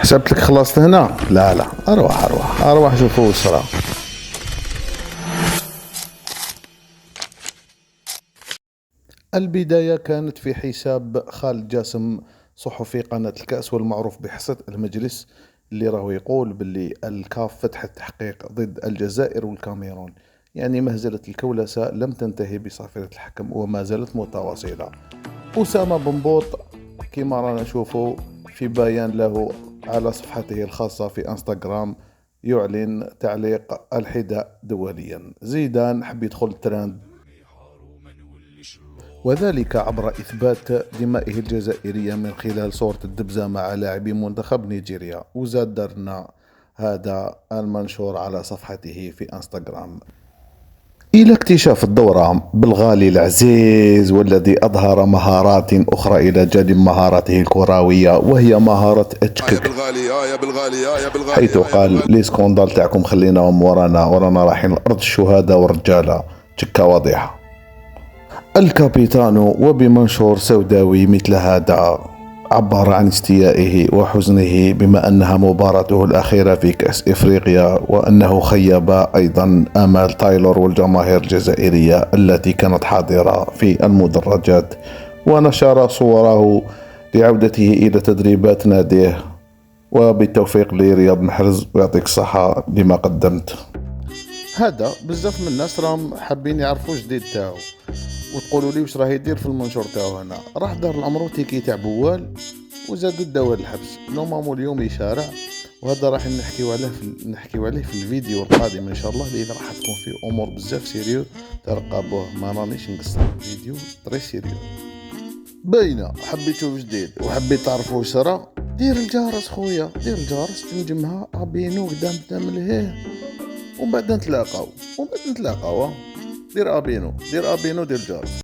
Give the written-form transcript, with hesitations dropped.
حسبت لك خلصت هنا. لا لا، اروح شوفوا وش راه. البداية كانت في حساب خالد جاسم، صحفي قناة الكأس والمعروف بحصة المجلس، اللي راهو يقول باللي الكاف فتحت تحقيق ضد الجزائر والكاميرون. يعني مهزلة الكولسة لم تنتهي بصافرة الحكم وما زالت متواصلة. أسامة بنبوط كما رانا نشوفوا في بيان له على صفحته الخاصة في انستغرام يعلن تعليق الحذاء دوليا. زيدان حب يدخل ترند، وذلك عبر إثبات دمائه الجزائرية من خلال صورة الدبزة مع لاعبي منتخب نيجيريا. وزاد درنا هذا المنشور على صفحته في انستغرام. إلى اكتشاف الدورة بالغالي العزيز، والذي أظهر مهارات أخرى إلى جانب مهاراته الكروية، وهي مهارة اتشكك، حيث قال لي سكوندال تاعكم خليناهم ورانا رايحين لأرض الشهداء والرجالة. تشكة واضحة. الكابيتان وبمنشور سوداوي مثل هذا عبر عن استيائه وحزنه بما أنها مباراته الأخيرة في كأس إفريقيا، وأنه خيب أيضا آمال تايلور والجماهير الجزائرية التي كانت حاضرة في المدرجات. ونشر صوره لعودته إلى تدريبات ناديه. وبالتوفيق لرياض محرز، ويعطيك الصحة لما قدمت. هذا بزاف من الناس راهم حابين يعرفوا جديد تاعو، وتقولوا لي واش راه يدير في المنشور تاعو. هنا راح دار العمرو تيكي تاع بوال، وزادوا داو الحبس. نورمالمون اليوم يشارع، وهذا راح نحكيو عليه في الفيديو القادم ان شاء الله، اللي راح تكون فيه امور بزاف سيريو. ترقبوه، ما رانيش نقصر فيديو طري سيريو باينه. حبيت تشوف جديد وحبيت تعرفوا واش راه، دير الجرس خويا، دير الجرس، تنجمها ابينو قدام لهيه، ومن بعد نتلاقاو. دير ابينو، دير الجرس.